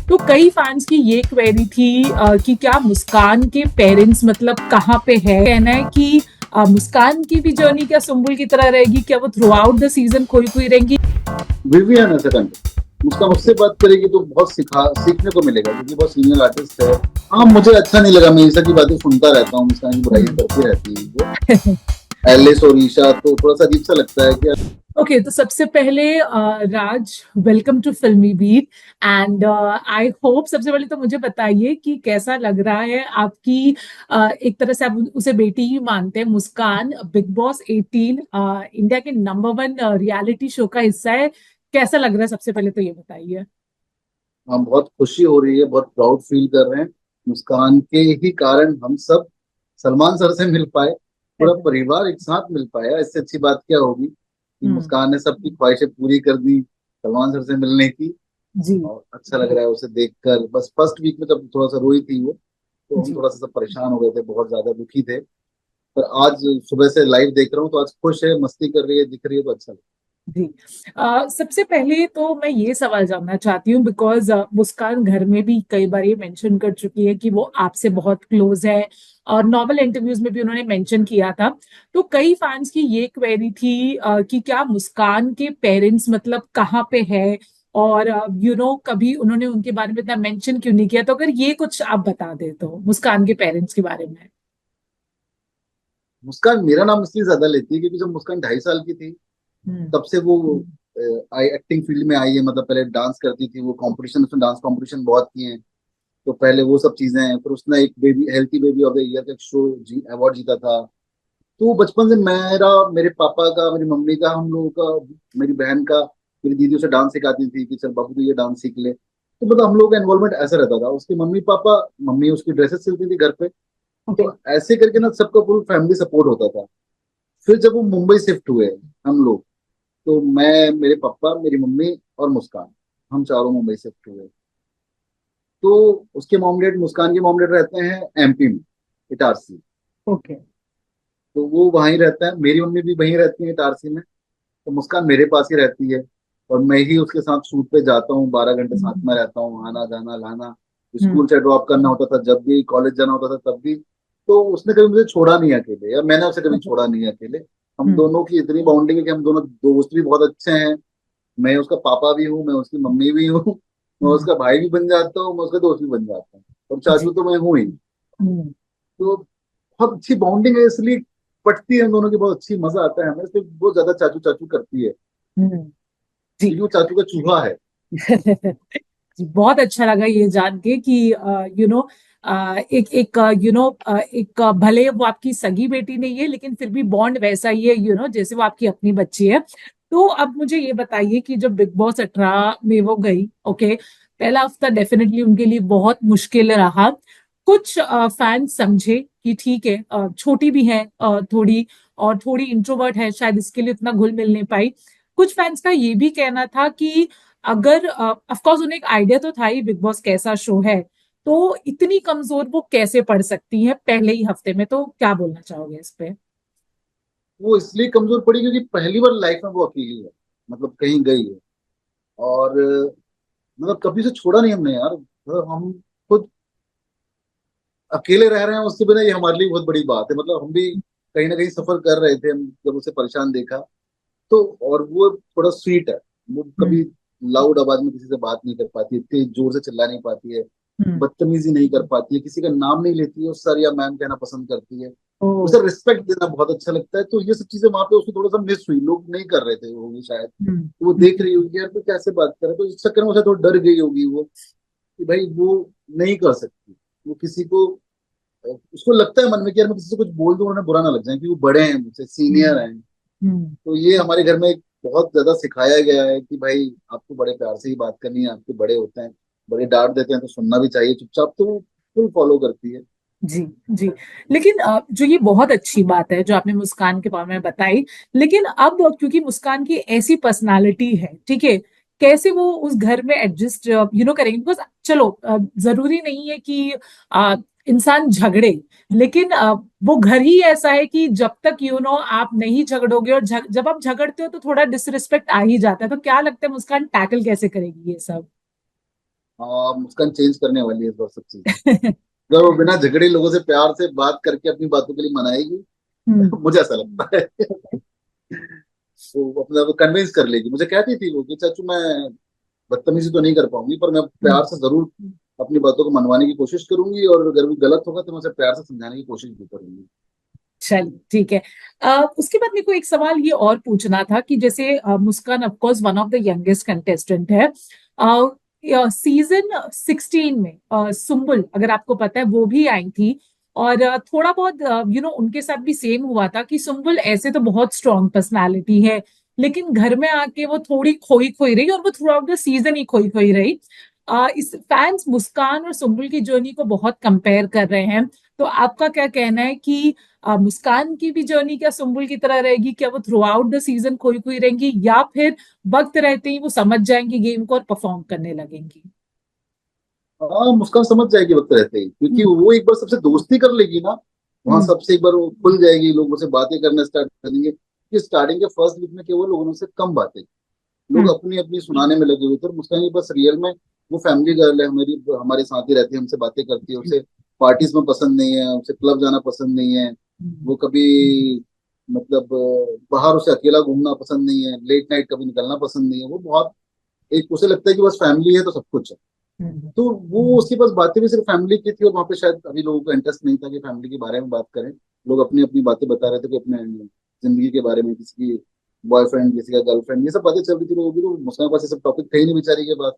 तो कई फैंस की ये क्वेरी थी कि क्या मुस्कान के पेरेंट्स मतलब कहाँ पे है। कहना है कि मुस्कान की भी जर्नी क्या सुम्बुल की तरह रहेगी, क्या वो थ्रू आउट द सीजन खोई खोई रहेंगी। विवियन है सेकंड। मुस्कान उससे बात करेगी तो बहुत सीखने को मिलेगा क्योंकि बहुत सीनियर आर्टिस्ट है। हाँ, मुझे अच्छा नहीं लगा, मैं ईशा की बातें सुनता रहता हूँ, मुस्कान की बुराइयां करती रहती है वो। एलिस और ईशा तो थोड़ा सा अजीब सा लगता है कि ओके, तो सबसे पहले राज, वेलकम टू फिल्मी बीट। एंड आई होप, सबसे पहले तो मुझे बताइए कि कैसा लग रहा है आपकी एक तरह से आप उसे बेटी ही मानते हैं, मुस्कान बिग बॉस 18 इंडिया के नंबर 1 रियलिटी शो का हिस्सा है। कैसा लग रहा है, सबसे पहले तो ये बताइए। हम बहुत खुशी हो रही है, बहुत प्राउड फील कर रहे हैं। मुस्कान के ही कारण हम सब सलमान सर से मिल पाए, पूरा परिवार एक साथ मिल पाया। इससे अच्छी बात क्या होगी कि हम्म। मुस्कान ने सबकी ख्वाहिशें पूरी कर दी सलमान सर से मिलने की। जी। और अच्छा लग रहा है उसे देखकर। बस फर्स्ट वीक में जब थोड़ा सा रोई थी वो, तो हम जी। थोड़ा सा सब परेशान हो गए थे, बहुत ज्यादा दुखी थे। पर आज सुबह से लाइव देख रहा हूँ तो आज खुश है, मस्ती कर रही है, दिख रही है, तो अच्छा लग जी। सबसे पहले तो मैं ये सवाल जानना चाहती हूँ, बिकॉज मुस्कान घर में भी कई बार ये मेंशन कर चुकी है कि वो आपसे बहुत क्लोज है, और नॉर्मल इंटरव्यूज में भी उन्होंने मेंशन किया था। तो कई फैंस की ये क्वेरी थी कि क्या मुस्कान के पेरेंट्स मतलब कहाँ पे है, और कभी उन्होंने उनके बारे में इतना मेंशन क्यों नहीं किया। तो अगर ये कुछ आप बता दे तो मुस्कान के पेरेंट्स के बारे में। मुस्कान मेरा नाम इसलिए ज्यादा लेती है क्योंकि जब मुस्कान 2.5 साल की थी हम्म। तब से वो आई एक्टिंग फील्ड में आई है। मतलब पहले डांस करती थी वो, कंपटीशन, उसने डांस कंपटीशन बहुत किए हैं। तो पहले वो सब चीजें हैं, फिर उसने एक baby, healthy baby of the year का एक शो अवार्ड जीता था। तो बचपन से मेरा, मेरे पापा का, मेरी मम्मी का, हम लोगों का, मेरी बहन का, मेरी दीदी उसे डांस सिखाती थी कि चल बाबू तू ये डांस सीख ले। तो मतलब हम लोग का इन्वॉल्वमेंट ऐसा रहता था। उसके मम्मी पापा, मम्मी उसकी ड्रेसेस सिलती थी घर पे। ओके। तो ऐसे करके ना सबका फुल फैमिली सपोर्ट होता था। फिर जब वो मुंबई शिफ्ट हुए हम लोग, तो मैं, मेरे पापा, मेरी मम्मी और मुस्कान, हम चारों मुंबई शिफ्ट हुए। तो उसके मॉम डैड, मुस्कान के मॉम डैड रहते हैं एमपी में, इटारसी। ओके। तो वो वहीं रहता है, मेरी मम्मी भी वहीं रहती है इटारसी में। तो मुस्कान मेरे पास ही रहती है और मैं ही उसके साथ शूट पे जाता हूँ, 12 घंटे साथ में रहता हूँ, आना जाना लाना। हम्म। स्कूल से ड्रॉप करना होता था जब भी, कॉलेज जाना होता था तब भी। तो उसने कभी मुझे छोड़ा नहीं अकेले, या मैंने उसे कभी छोड़ा नहीं अकेले। हम हम्म। दोनों की इतनी बॉन्डिंग है कि हम दोनों दोस्त भी बहुत अच्छे हैं। मैं उसका पापा भी हूँ, मैं उसकी मम्मी भी हूँ, मैं हम्म। उसका भाई भी बन जाता हूँ, मैं उसका दोस्त भी बन जाता हूँ, और जी। चाचू तो मैं हूँ ही। हम्म। तो बहुत अच्छी बॉन्डिंग है, इसलिए पटती है हम दोनों की, बहुत अच्छी, मजा आता है हमें। इसलिए बहुत ज्यादा चाचू चाचू करती है हम्म। जी। क्योंकि वो चाचू का चूहा है। जी, बहुत अच्छा लगा ये जान के कि एक एक एक भले वो आपकी सगी बेटी नहीं है, लेकिन फिर भी बॉन्ड वैसा ही है, जैसे वो आपकी अपनी बच्ची है। तो अब मुझे ये बताइए कि जब बिग बॉस 18 में वो गई, ओके, पहला हफ्ता डेफिनेटली उनके लिए बहुत मुश्किल रहा। कुछ फैंस समझे कि ठीक है, छोटी भी है थोड़ी, और थोड़ी इंट्रोवर्ट है, शायद इसके लिए उतना घुल मिल नहीं पाई। कुछ फैंस का ये भी कहना था कि अगर ऑफ कोर्स उन्हें एक आइडिया तो था ही बिग बॉस कैसा शो है, तो इतनी कमजोर वो कैसे पड़ सकती है पहले ही हफ्ते में। तो क्या बोलना चाहोगे इस पे। वो इसलिए कमजोर पड़ी क्योंकि पहली बार लाइफ में वो अकेली है, मतलब कहीं गई है। और मतलब कभी से छोड़ा नहीं हमने यार, मतलब हम खुद अकेले रह रहे हैं उसके बिना, ये हमारे लिए बहुत बड़ी बात है। मतलब हम भी कहीं ना कहीं सफर कर रहे थे, हम जब उसे परेशान देखा तो। और वो थोड़ा स्वीट है, वो हम्म। कभी लाउड आवाज में किसी से बात नहीं कर पाती है, तेज जोर से चिल्ला नहीं पाती है, हम्म। बदतमीजी नहीं कर पाती है, किसी का नाम नहीं लेती है, वो सर या मैम कहना पसंद करती है। ओ। उसे रिस्पेक्ट देना बहुत अच्छा लगता है। तो ये सब चीजें वहां पे उसको थोड़ा सा मिस हुई, लोग नहीं कर रहे थे होगी शायद। हम्म। तो वो देख रही होगी यार, तो कैसे बात करे, तो इस चक्कर में उसे थोड़ा डर गई होगी वो कि भाई वो नहीं कर सकती। वो किसी को, उसको लगता है मन में कि यार मैं किसी से कुछ बोल दूं उन्हें बुरा ना लग जाए, क्योंकि वो बड़े हैं मुझसे, सीनियर हम्म। हैं। हम्म। तो ये हमारे घर में बहुत ज्यादा सिखाया गया है कि भाई आपको बड़े प्यार से ही बात करनी है, आपके बड़े होते हैं, बड़े डांट देते हैं तो सुनना भी चाहिए चुपचाप। तो वो फुल फॉलो करती है। जी। जी। लेकिन जो ये बहुत अच्छी बात है जो आपने मुस्कान के बारे में बताई, लेकिन अब क्योंकि मुस्कान की ऐसी पर्सनालिटी है, ठीक है, कैसे वो उस घर में एडजस्ट करेंगे। बिकॉज चलो, जरूरी नहीं है कि अ, इंसान झगड़े, लेकिन वो घर ही ऐसा है कि जब तक आप नहीं झगड़ोगे, और जब आप झगड़ते हो तो थोड़ा डिसरिस्पेक्ट आ ही जाता है। तो क्या लगता है मुस्कान टैकल कैसे करेगी ये सब। हाँ, मुस्कान चेंज करने वाली है इस बार सब चीजें। अगर वो बिना झगड़े लोगों से प्यार से बात करके अपनी बातों के लिए मनाएगी, हम्म। मुझे ऐसा लगता है वो अपने आप को कन्विंस कर लेगी। मुझे कहती थी वो कि चाचू मैं बदतमीजी तो नहीं कर पाऊंगी, पर मैं हम्म। प्यार से जरूर अपनी बातों को मनवाने की कोशिश करूंगी, और अगर वो गलत होगा तो मैं उसे प्यार से समझाने की कोशिश भी करूंगी। चलिए ठीक है। उसके बाद मेरे को एक सवाल ये और पूछना था कि जैसे Muskan of course one of the youngest contestant है। सीजन 16 में सुम्बुल, अगर आपको पता है, वो भी आई थी। और थोड़ा बहुत उनके साथ भी सेम हुआ था कि सुम्बुल ऐसे तो बहुत स्ट्रांग पर्सनालिटी है, लेकिन घर में आके वो थोड़ी खोई खोई रही, और वो थ्रू आउट द सीजन ही खोई खोई रही। इस फैंस मुस्कान और सुम्बुल की जर्नी को बहुत कंपेयर कर रहे हैं। तो आपका क्या कहना है कि मुस्कान की भी जर्नी क्या सुम्बुल की तरह रहेगी? क्या वो थ्रू आउट द सीजन खोई खोई रहेंगी, या फिर वक्त रहते ही वो समझ जाएंगी गेम को और परफॉर्म करने लगेंगी? हाँ, मुस्कान समझ जाएगी वक्त रहते ही, क्योंकि हम्म। वो एक बार सबसे दोस्ती कर लेगी ना, वहां हम्म। सबसे एक बार वो खुल जाएगी, लोगों से बातें करना स्टार्ट कर देंगे। कि स्टार्टिंग के फर्स्ट वीक में केवल लोगों से कम बातें, लोग हम्म। अपनी अपनी सुनाने में लगे हुए थे, और मुस्कान की बस रियल में वो फैमिली गर्ल है, हमारी हमारे साथ ही रहती है, हमसे बातें करती है। उसे पार्टीज में पसंद नहीं है, उसे क्लब जाना पसंद नहीं है, हम्म। वो कभी मतलब बाहर उसे अकेला घूमना पसंद नहीं है, लेट नाइट कभी निकलना पसंद नहीं है। वो बहुत एक उसे लगता है कि बस फैमिली है तो सब कुछ है। हम्म। तो वो उसके पास बातें भी सिर्फ फैमिली की थी, और वहाँ पे शायद अभी लोगों को इंटरेस्ट नहीं था कि फैमिली के बारे में बात करें। लोग अपनी अपनी बातें बता रहे थे कि अपने जिंदगी के बारे में, किसी की बॉयफ्रेंड, किसी का गर्लफ्रेंड, ये सब बातें चल रही थी लोगों की। तो मुस्कान के पास ये सब टॉपिक थे ही नहीं बेचारी के पास।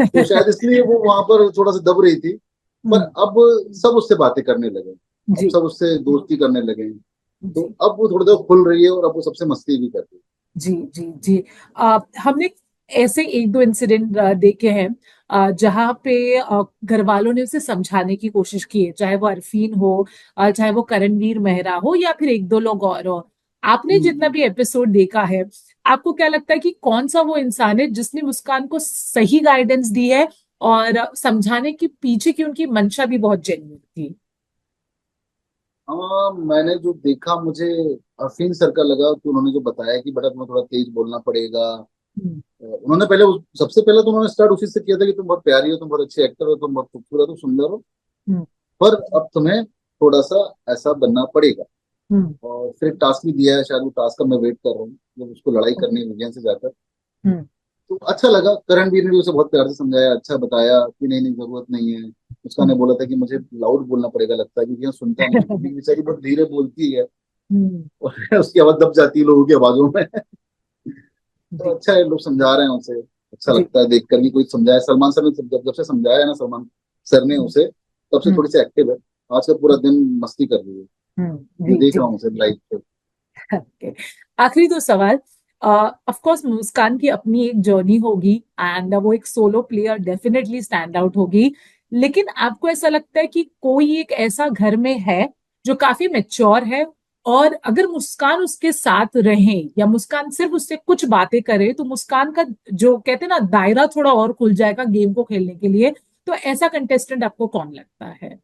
तो शायद इसलिए वो वहां पर थोड़ा सा दब रही थी। पर हम्म। अब सब उससे बातें करने लगे, अब जी सब उससे दोस्ती करने लगे। तो जी अब वो थोड़ा सा खुल रही है, और अब वो सबसे मस्ती भी कर रही जी जी जी। हमने ऐसे एक दो इंसिडेंट देखे हैं जहाँ पे घर वालों ने उसे समझाने की कोशिश की है, चाहे वो अरफीन हो, चाहे वो करणवीर मेहरा हो, या फिर एक दो लोग और हो। आपने जितना है। भी एपिसोड देखा है, आपको क्या लगता है कि कौन सा वो इंसान है जिसने मुस्कान को सही गाइडेंस दी है, और समझाने के पीछे की उनकी मंशा भी बहुत जेन्युइन थी? हाँ, मैंने जो देखा, मुझे अफीन सर का लगा कि उन्होंने जो बताया कि बेटा तुम्हें थोड़ा तेज बोलना पड़ेगा। हम्म। उन्होंने पहले सबसे पहले तो उन्होंने स्टार्ट उसी से किया था कि तुम बहुत प्यारी हो, तुम बहुत अच्छी एक्टर हो, तुम बहुत खूबसूरत हो, सुंदर हो, हम्म। पर अब तुम्हें थोड़ा सा ऐसा बनना पड़ेगा। हम्म। और फिर एक टास्क भी दिया है, शायद वो टास्क का मैं वेट कर रहा हूँ, जब उसको लड़ाई करनी है विजयन से जाकर। हम्म। तो अच्छा लगा, करणवीर ने भी उसे बहुत प्यार से समझाया, अच्छा बताया कि नहीं नहीं जरूरत नहीं है। उसका ने हम्म। बोला था कि मुझे लाउड बोलना पड़ेगा लगता है, क्योंकि यहाँ सुनता नहीं है, क्योंकि बेचारी बहुत धीरे बोलती है, हम्म। और उसकी आवाज दब जाती है लोगों की आवाजों में। तो जी अच्छा है, लोग समझा रहे हैं उसे, अच्छा जी। लगता है देख कर भी कोई समझाए। सलमान सर ने जब से समझाया है ना, सलमान सर ने हम्म। उसे, तब से हम्म। थोड़ी सी एक्टिव है। आज का पूरा दिन मस्ती कर रही है, मैं जी देख जी। रहा हूँ उसे लाइव पे। Okay. आखिरी दो सवाल। ऑफ कोर्स मुस्कान की अपनी एक जर्नी होगी, एंड वो एक solo player definitely stand out होगी, लेकिन आपको ऐसा लगता है कि कोई एक ऐसा घर में है जो काफी मेच्योर है, और अगर मुस्कान उसके साथ रहे, या मुस्कान सिर्फ उससे कुछ बातें करे, तो मुस्कान का जो कहते हैं ना दायरा थोड़ा और खुल जाएगा गेम को खेलने के लिए? तो ऐसा कंटेस्टेंट आपको कौन लगता है?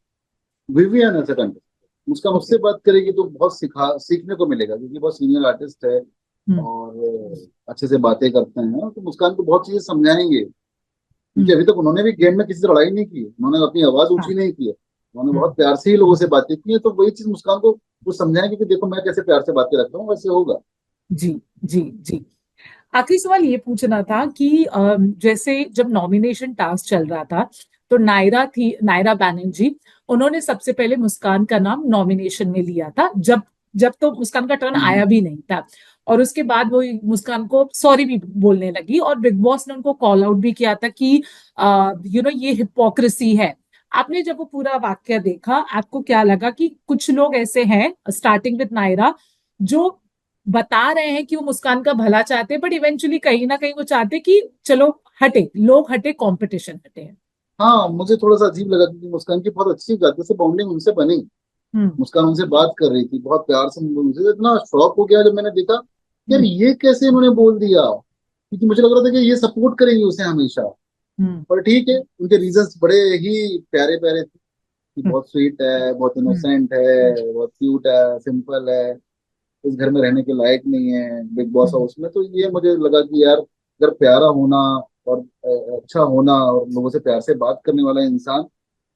विवियन ऐसा कंटेस्ट, उसका ओके। मुझसे बात करेगी तो बहुत सीखने को मिलेगा, क्योंकि बहुत सीनियर आर्टिस्ट है, हम्म। और अच्छे से बातें करते हैं, तो मुस्कान को बहुत चीजें समझाएंगे। क्योंकि हम्म। अभी तक उन्होंने भी गेम में किसी से लड़ाई नहीं की है, उन्होंने अपनी आवाज हाँ। ऊंची नहीं की है, उन्होंने हम्म। बहुत प्यार से ही लोगों से बातें की है। तो वही चीज मुस्कान को वो समझाएंगे कि देखो मैं कैसे प्यार से बातें रखता हूँ, वैसे होगा। जी जी जी। आखिरी सवाल ये पूछना था कि जैसे जब नॉमिनेशन टास्क चल रहा था, तो नायरा थी, नायरा बैनर्जी, उन्होंने सबसे पहले मुस्कान का नाम नॉमिनेशन में लिया था, जब जब तो मुस्कान का टर्न आया हम्म। भी नहीं था। और उसके बाद वो मुस्कान को सॉरी भी बोलने लगी, और बिग बॉस ने उनको कॉल आउट भी किया था कि ये हिपोक्रेसी है। आपने जब वो पूरा वाक्य देखा, आपको क्या लगा कि कुछ लोग ऐसे हैं, स्टार्टिंग विद नायरा, जो बता रहे हैं कि वो मुस्कान का भला चाहते हैं, बट इवेंचुअली कहीं ना कहीं वो चाहते हैं कि चलो हटे, लोग हटे, कंपटीशन हटे? हाँ, मुझे थोड़ा सा अजीब लगा, क्योंकि मुस्कान की बहुत अच्छी गाते से बाउंडिंग उनसे बनी। हम्म। मुस्कान उनसे बात कर रही थी बहुत प्यार से, मुझे तो इतना शॉक हो गया जब मैंने देखा, यार हम्म। ये कैसे इन्होंने बोल दिया। क्योंकि मुझे लग रहा था कि ये सपोर्ट करेंगे उसे हमेशा। हम्म। पर ठीक है, उनके रीजंस बड़े ही प्यारे प्यारे थे, कि हम्म। बहुत स्वीट है, बहुत हम्म। इनोसेंट है, बहुत क्यूट है, सिंपल है, इस घर में रहने के लायक नहीं है बिग बॉस हम्म। हाउस में। तो ये मुझे लगा कि यार अगर प्यारा होना और अच्छा होना और लोगों से प्यार से बात करने वाला इंसान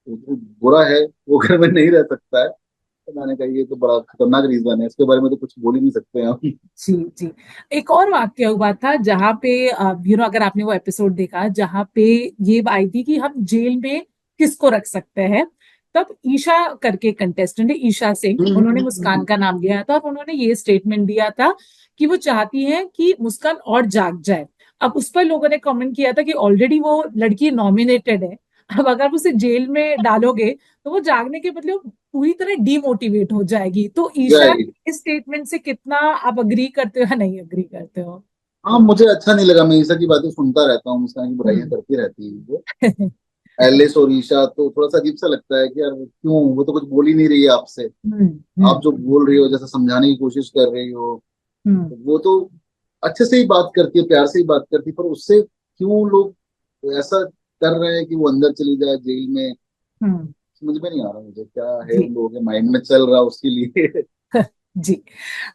वो बुरा है, वो घर में नहीं रह सकता है। तो मैंने कहा ये तो बड़ा खतरनाक रीजन है, इसके बारे में तो कुछ बोल ही नहीं सकते हम। जी जी। एक और वाक्य हुआ था जहां पे अगर आपने वो एपिसोड देखा जहां पे ये आई थी कि हम जेल में किसको रख सकते हैं, तब ईशा करके कंटेस्टेंट है, ईशा सिंह, उन्होंने मुस्कान का नाम लिया था और उन्होंने ये स्टेटमेंट दिया था कि वो चाहती है कि मुस्कान और जाग जाए। अब उस पर लोगों ने कमेंट किया था कि ऑलरेडी वो लड़की नॉमिनेटेड है, अब अगर उसे जेल में डालोगे तो वो जागने के बदले वो पूरी तरह डिमोटिवेट हो जाएगी। तो ईशा राइट। इस स्टेटमेंट से कितना आप अग्री करते हो या नहीं अग्री करते हो? हाँ, मुझे अच्छा नहीं लगा, मैं ईसा की बातें सुनता रहता हूँ, मुस्कान की बुराइयां हम्म। करती रहती है वो। एलिस और ईशा तो थोड़ा सा अजीब सा लगता है कि यार क्यों, वो तो कुछ बोल ही नहीं रही है आपसे। हम्म। आप जो हम्म। बोल रही हो, जैसे समझाने की कोशिश कर रही हो, हम्म। वो तो अच्छे से ही बात करती है, प्यार से ही बात करती है, पर उससे क्यों लोग ऐसा कर रहे हैं कि वो अंदर चली जाए जेल में? हम्म। समझ में नहीं आ रहा मुझे क्या है जी। उन लोगों के माइंड में चल रहा उसके लिए। जी।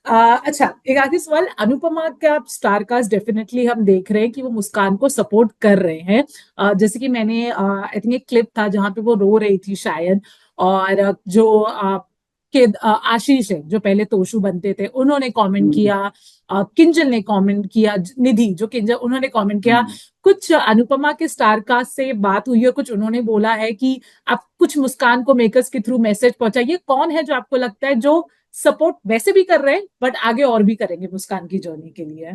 अच्छा, एक आखिरी सवाल। अनुपमा का स्टार कास्ट डेफिनेटली हम देख रहे हैं कि वो मुस्कान को सपोर्ट कर रहे हैं। जैसे कि मैंने आई थिंक एक क्लिप था जहां पे वो रो रही थी शायद, और जो आशीष है जो पहले तोशु बनते थे, उन्होंने कमेंट हम्म, किया, किंजल ने कमेंट किया, निधि जो किंजल, उन्होंने कमेंट किया। हम्म। कुछ अनुपमा के स्टार कास्ट से बात हुई है, कुछ उन्होंने बोला है कि आप कुछ मुस्कान को मेकर्स के थ्रू मैसेज पहुंचाइए? कौन है जो आपको लगता है जो सपोर्ट वैसे भी कर रहे हैं बट आगे और भी करेंगे मुस्कान की जर्नी के लिए?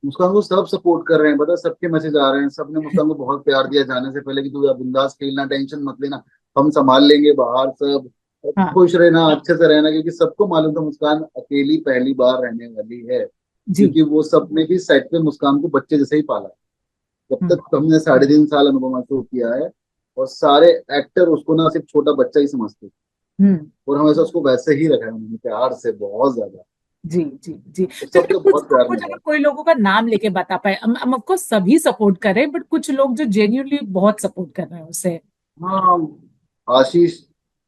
मुस्कान को सब सपोर्ट कर रहे हैं, पता है, सबके मैसेज आ रहे हैं, सबने मुस्कान को बहुत प्यार दिया जाने से पहले कि तू बिंदास खेलना, टेंशन मत लेना, हम संभाल लेंगे बाहर सब, हाँ। खुश रहना, अच्छे से रहना, क्योंकि सबको मालूम था मुस्कान अकेली पहली बार रहने वाली है। जी। क्योंकि वो सबने भी सेट पे मुस्कान को बच्चे जैसे ही पाला। जब हम्म। तक हमने 3.5 साल अनुपमा शो किया है, और सारे एक्टर उसको ना सिर्फ छोटा बच्चा ही समझते थे, हम्म। और हमेशा उसको वैसे ही रखा है उन्होंने, प्यार से, बहुत ज्यादा। जी जी जी। तो तो फिर सबको कुछ बहुत लोग, प्यार कुछ मिला अगर है। कोई लोगों का नाम लेके बता पाए, हम ऑफ कोर्स सभी सपोर्ट करें बट कुछ लोग जो जेन्युइनली बहुत सपोर्ट कर रहे हैं उसे? हाँ, आशीष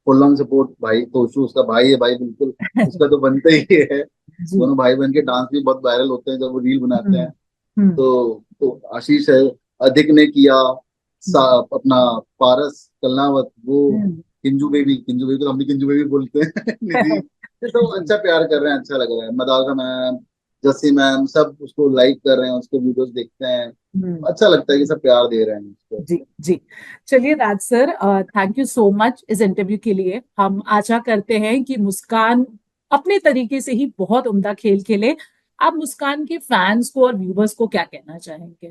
फुल ऑन सपोर्ट भाई, तोशु उसका भाई है भाई, बिल्कुल उसका तो बनता ही है। जी। दोनों भाई बहन के डांस भी बहुत वायरल होते हैं जब वो रील बनाते हम्म। हैं। हम्म। तो आशीष है, अधिक ने किया, अपना पारस कलनावत, वो हम्म। किंजू बेबी, किंजू बेबी तो हम भी किंजू बेबी बोलते हैं। निधि, ये सब जी। अच्छा प्यार कर रहे हैं, अच्छा लग रहा है। मदालसा मैम, जस्सी मैम, सब उसको लाइक कर रहे हैं, उसके वीडियोस देखते हैं, हम्म। अच्छा लगता है कि सब प्यार दे रहे हैं उसको। जी जी। चलिए Raj sir, thank you so much इस इंटरव्यू के लिए। हम आशा करते हैं कि मुस्कान अपने तरीके से ही बहुत उम्दा खेल खेले। आप मुस्कान के फैंस को और व्यूवर्स को क्या कहना चाहेंगे?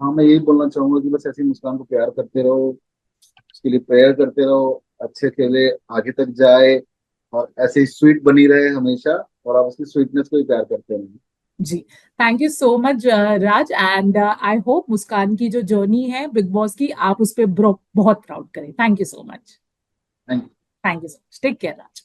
हाँ, मैं यही बोलना चाहूंगा कि बस ऐसे ही मुस्कान को प्यार करते रहो, उसके लिए प्रेयर करते रहो, अच्छे खेले, आगे तक जाए, और ऐसे ही स्वीट बनी रहे हमेशा, और आप उसकी स्वीटनेस को ही प्यार करते रहें। जी। Thank you so much Raj, and I hope Muskan की जो जर्नी है बिग बॉस की, आप उस पर बहुत प्राउड करें। Thank you so much. Thank thank you so much. Take care Raj.